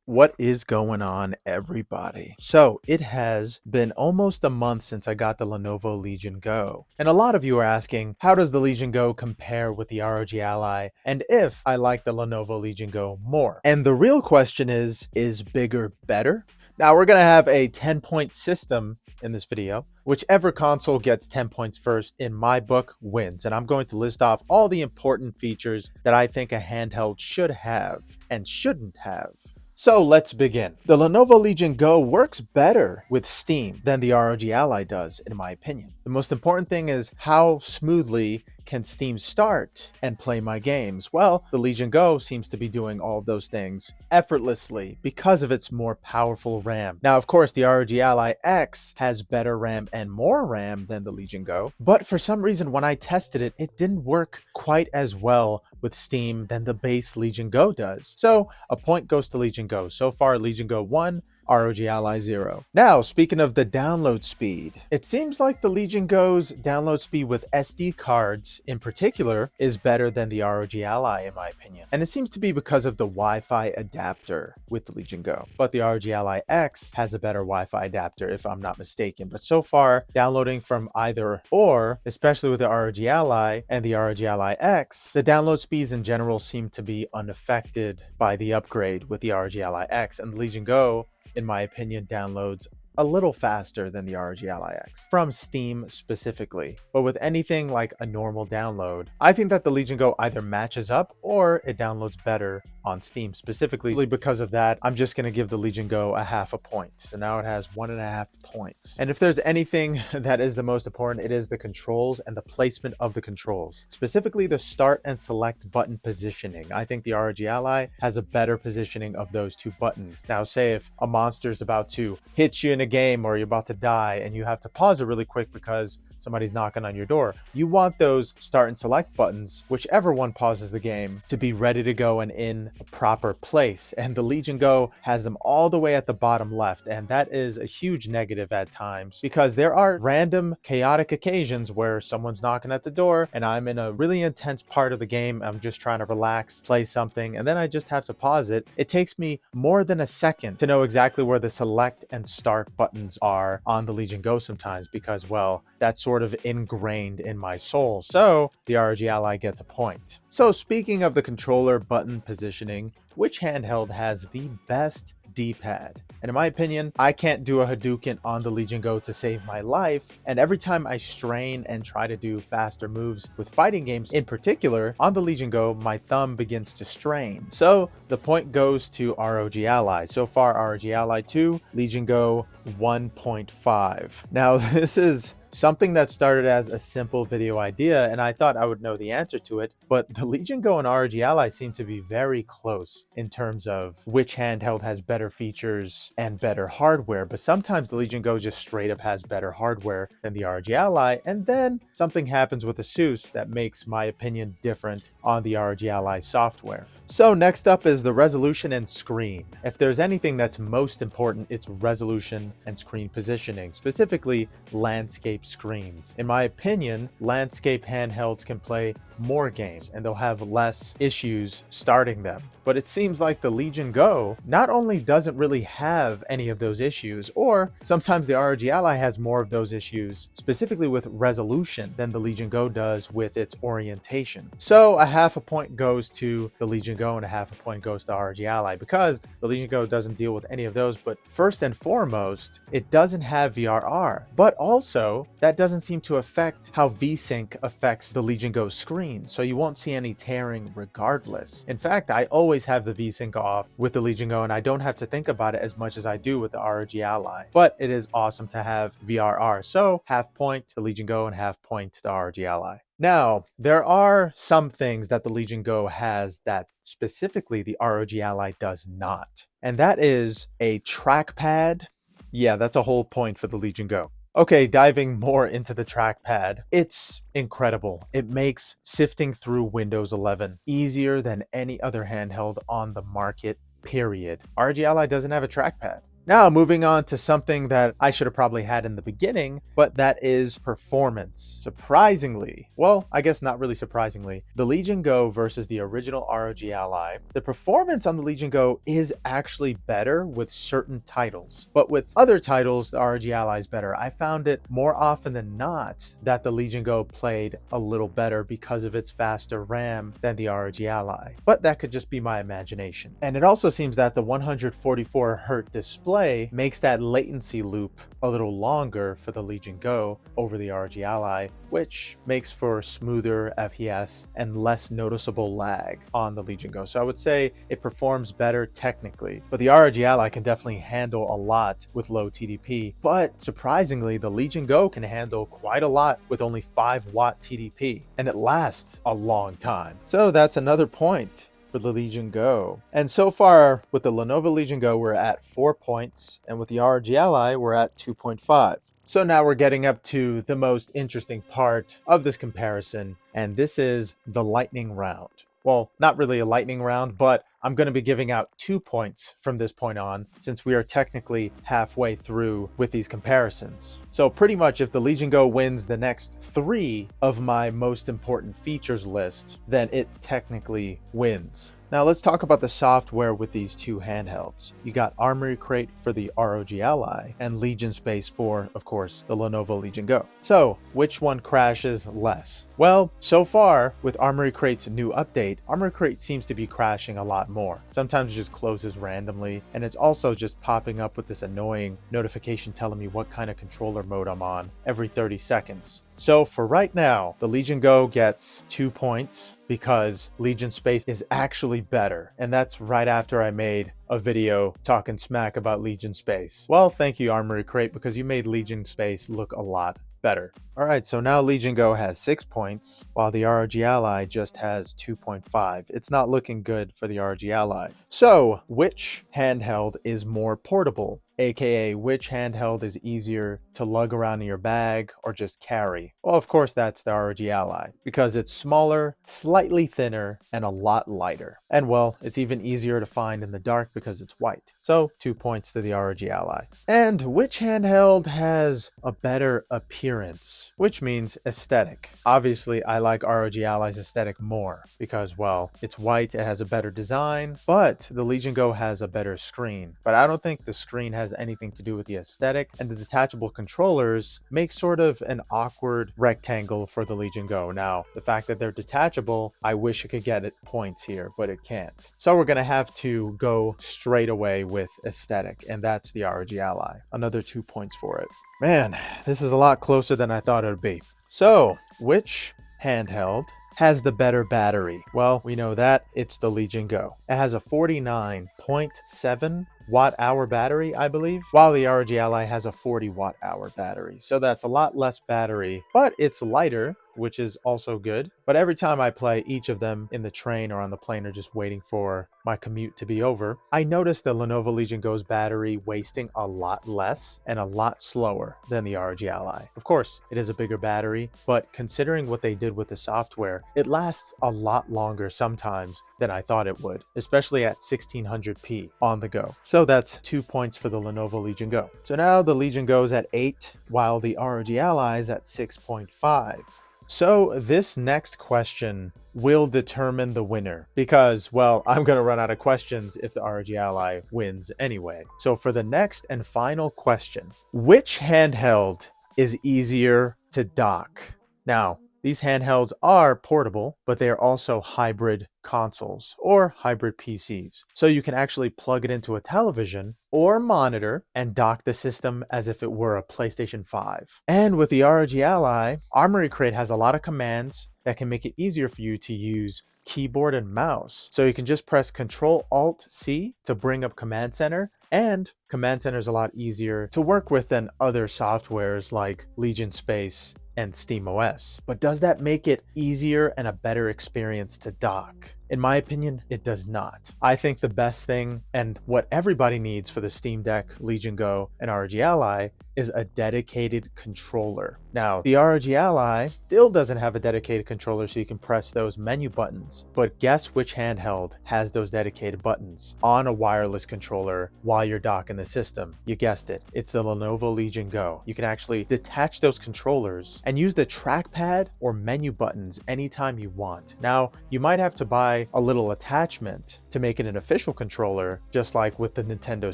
What is going on, everybody? So, it has been almost a month since I got the Lenovo Legion Go. And a lot of you are asking, how does the Legion Go compare with the ROG Ally? And if I like the Lenovo Legion Go more? And the real question is bigger better? Now, we're going to have a 10-point system in this video. Whichever console gets 10 points first, in my book, wins. And I'm going to list off all the important features that I think a handheld should have and shouldn't have. So let's begin. The Lenovo Legion Go works better with Steam than the ROG Ally does, in my opinion. The most important thing is how smoothly can Steam start and play my games? Well, the Legion Go seems to be doing all of those things effortlessly because of its more powerful RAM. Now, of course, the ROG Ally X has better RAM and more RAM than the Legion Go, but for some reason, when I tested it, it didn't work quite as well with Steam than the base Legion Go does. So a point goes to Legion Go. So far, Legion Go 1, ROG Ally 0. Now, speaking of the download speed, it seems like the Legion Go's download speed with SD cards in particular is better than the ROG Ally in my opinion. And it seems to be because of the Wi-Fi adapter with the Legion Go. But the ROG Ally X has a better Wi-Fi adapter if I'm not mistaken. But so far, downloading from either or, especially with the ROG Ally and the ROG Ally X, the download speeds in general seem to be unaffected by the upgrade with the ROG Ally X, and the Legion Go, in my opinion, downloads a little faster than the ROG Ally X, from Steam specifically. But with anything like a normal download, I think that the Legion Go either matches up or it downloads better on Steam. Specifically because of that, I'm just going to give the Legion Go a half a point. So now it has 1.5 points. And if there's anything that is the most important, it is the controls and the placement of the controls. Specifically the start and select button positioning. I think the ROG Ally has a better positioning of those two buttons. Now, say if a monster's about to hit you in a game or you're about to die and you have to pause it really quick because somebody's knocking on your door, you want those start and select buttons, whichever one pauses the game, to be ready to go and in a proper place. And the Legion Go has them all the way at the bottom left, and that is a huge negative at times because there are random chaotic occasions where someone's knocking at the door and I'm in a really intense part of the game. I'm just trying to relax, play something, and then I just have to pause it. It takes me more than a second to know exactly where the select and start buttons are on the Legion Go sometimes because, well, that's sort of ingrained in my soul. So the ROG Ally gets a point. So speaking of the controller button positioning, which handheld has the best D-pad? And in my opinion, I can't do a Hadouken on the Legion Go to save my life. And every time I strain and try to do faster moves with fighting games in particular, on the Legion Go, my thumb begins to strain. So the point goes to ROG Ally. So far, ROG Ally 2, Legion Go 1.5. Now, this is something that started as a simple video idea, and I thought I would know the answer to it, but the Legion Go and ROG Ally seem to be very close in terms of which handheld has better features and better hardware, but sometimes the Legion Go just straight up has better hardware than the ROG Ally, and then something happens with ASUS that makes my opinion different on the ROG Ally software. So next up is the resolution and screen. If there's anything that's most important, it's resolution and screen positioning, specifically landscape screens. In my opinion, landscape handhelds can play more games and they'll have less issues starting them. But it seems like the Legion Go not only doesn't really have any of those issues, or sometimes the ROG Ally has more of those issues, specifically with resolution, than the Legion Go does with its orientation. So a half a point goes to the Legion Go and a half a point goes to ROG Ally because the Legion Go doesn't deal with any of those. But first and foremost, it doesn't have VRR, but also that doesn't seem to affect how VSync affects the Legion Go screen. So you won't see any tearing regardless. In fact, I always have the VSync off with the Legion Go and I don't have to think about it as much as I do with the ROG Ally. But it is awesome to have VRR. So half point to the Legion Go and half point to the ROG Ally. Now, there are some things that the Legion Go has that specifically the ROG Ally does not. And that is a trackpad. Yeah, that's a whole point for the Legion Go. Okay, diving more into the trackpad, it's incredible. It makes sifting through Windows 11 easier than any other handheld on the market, period. ROG Ally doesn't have a trackpad. Now, moving on to something that I should have probably had in the beginning, but that is performance. Surprisingly, well, I guess not really surprisingly, the Legion Go versus the original ROG Ally, the performance on the Legion Go is actually better with certain titles. But with other titles, the ROG Ally is better. I found it more often than not that the Legion Go played a little better because of its faster RAM than the ROG Ally. But that could just be my imagination. And it also seems that the 144 Hz display makes that latency loop a little longer for the Legion Go over the ROG Ally, which makes for smoother FPS and less noticeable lag on the Legion Go. So I would say it performs better technically, but the ROG Ally can definitely handle a lot with low TDP. But surprisingly, the Legion Go can handle quite a lot with only 5-watt TDP, and it lasts a long time. So that's another point for the Legion Go. And so far with the Lenovo Legion Go, we're at 4 points, and with the ROG Ally, we're at 2.5. So now we're getting up to the most interesting part of this comparison, and this is the lightning round. Well, not really a lightning round, but I'm going to be giving out 2 points from this point on, since we are technically halfway through with these comparisons. So pretty much if the Legion Go wins the next 3 of my most important features list, then it technically wins. Now let's talk about the software with these two handhelds. You got Armoury Crate for the ROG Ally and Legion Space for, of course, the Lenovo Legion Go. So which one crashes less? Well, so far with Armoury Crate's new update, Armoury Crate seems to be crashing a lot more. Sometimes it just closes randomly, and it's also just popping up with this annoying notification telling me what kind of controller mode I'm on every 30 seconds. So for right now, the Legion Go gets 2 points because Legion Space is actually better. And that's right after I made a video talking smack about Legion Space. Well, thank you, Armoury Crate, because you made Legion Space look a lot better. All right, so now Legion Go has 6 points, while the ROG Ally just has 2.5. It's not looking good for the ROG Ally. So, which handheld is more portable? AKA, which handheld is easier to lug around in your bag or just carry? Well, of course, that's the ROG Ally, because it's smaller, slightly thinner, and a lot lighter. And well, it's even easier to find in the dark because it's white. So, 2 points to the ROG Ally. And which handheld has a better appearance? Which means aesthetic. Obviously, I like ROG Ally's aesthetic more because, well, it's white, it has a better design, but the Legion Go has a better screen. But I don't think the screen has anything to do with the aesthetic, and the detachable controllers make sort of an awkward rectangle for the Legion Go. Now, the fact that they're detachable, I wish it could get it points here, but it can't. So we're gonna have to go straight away with aesthetic, and that's the ROG Ally. Another 2 points for it. Man, this is a lot closer than I thought it would be. So, which handheld has the better battery? Well, we know that it's the Legion Go. It has a 49.7 watt-hour battery, I believe, while the ROG Ally has a 40 watt-hour battery. So that's a lot less battery, but it's lighter, which is also good. But every time I play each of them in the train or on the plane or just waiting for my commute to be over, I notice the Lenovo Legion Go's battery wasting a lot less and a lot slower than the ROG Ally. Of course, it is a bigger battery, but considering what they did with the software, it lasts a lot longer sometimes than I thought it would, especially at 1600p on the go. So that's 2 points for the Lenovo Legion Go. So now the Legion Go's at 8, while the ROG Ally is at 6.5. So this next question will determine the winner because, well, I'm going to run out of questions if the ROG Ally wins anyway. So for the next and final question, which handheld is easier to dock? Now, these handhelds are portable, but they are also hybrid consoles or hybrid PCs. So you can actually plug it into a television or monitor and dock the system as if it were a PlayStation 5. And with the ROG Ally, Armoury Crate has a lot of commands that can make it easier for you to use keyboard and mouse. So you can just press Ctrl-Alt-C to bring up Command Center, and Command Center is a lot easier to work with than other softwares like Legion Space and SteamOS. But does that make it easier and a better experience to dock? In my opinion, it does not. I think the best thing and what everybody needs for the Steam Deck, Legion Go, and ROG Ally is a dedicated controller. Now, the ROG Ally still doesn't have a dedicated controller so you can press those menu buttons, but guess which handheld has those dedicated buttons on a wireless controller while you're docking the system? You guessed it, it's the Lenovo Legion Go. You can actually detach those controllers and use the trackpad or menu buttons anytime you want. Now, you might have to buy a little attachment to make it an official controller, just like with the Nintendo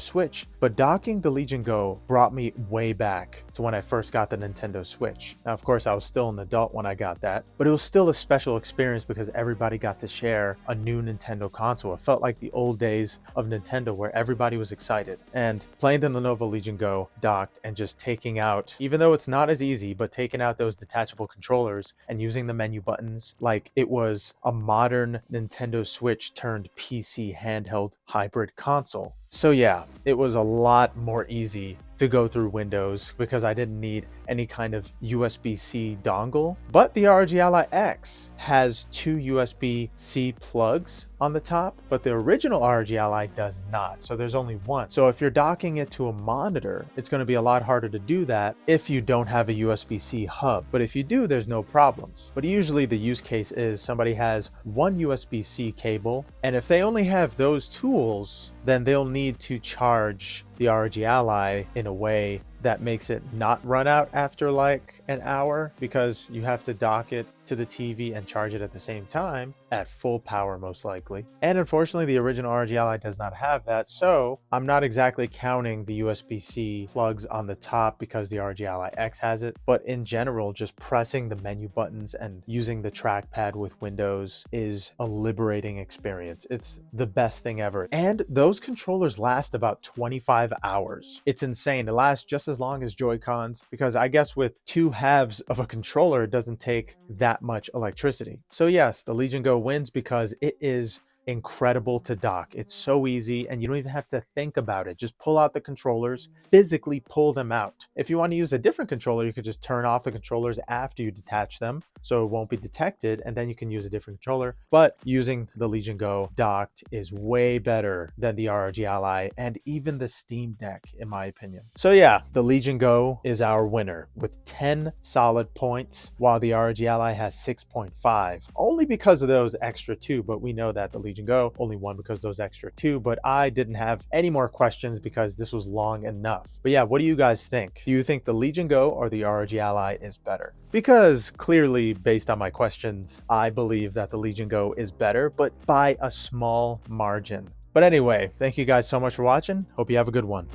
Switch, but docking the Legion Go brought me way back to when I first got the Nintendo Switch. Now, of course, I was still an adult when I got that, but it was still a special experience because everybody got to share a new Nintendo console. It felt like the old days of Nintendo where everybody was excited. And playing the Lenovo Legion Go docked and just taking out, even though it's not as easy, but taking out those detachable controllers and using the menu buttons like it was a modern Nintendo Switch turned PC handheld hybrid console. So yeah, it was a lot more easy to go through Windows because I didn't need any kind of USB-C dongle. But the ROG Ally X has two USB-C plugs on the top, but the original ROG Ally does not. So there's only one. So if you're docking it to a monitor, it's going to be a lot harder to do that if you don't have a USB-C hub. But if you do, there's no problems. But usually the use case is somebody has one USB-C cable, and if they only have those tools, then they'll need to charge the ROG Ally in a way that makes it not run out after like an hour, because you have to dock it to the TV and charge it at the same time at full power most likely. And unfortunately the original ROG Ally does not have that, so I'm not exactly counting the USB-C plugs on the top because the ROG Ally X has it, but in general just pressing the menu buttons and using the trackpad with Windows is a liberating experience. It's the best thing ever. And those controllers last about 25 hours. It's insane. It lasts just as long as Joy-Cons because I guess with two halves of a controller it doesn't take that much electricity. So yes, the Legion Go wins because it is incredible to dock. It's so easy and you don't even have to think about it. Just pull out the controllers, physically pull them out. If you want to use a different controller, you could just turn off the controllers after you detach them so it won't be detected, and then you can use a different controller. But using the Legion Go docked is way better than the ROG Ally and even the Steam Deck in my opinion. So yeah, the Legion Go is our winner with 10 solid points while the ROG Ally has 6.5, only because of those extra two, but we know that the Legion Go only won because those extra two, but I didn't have any more questions because this was long enough. But yeah, what do you guys think? Do you think the Legion Go or the ROG Ally is better? Because clearly, based on my questions, I believe that the Legion Go is better, but by a small margin. But anyway, thank you guys so much for watching. Hope you have a good one.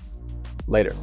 Later.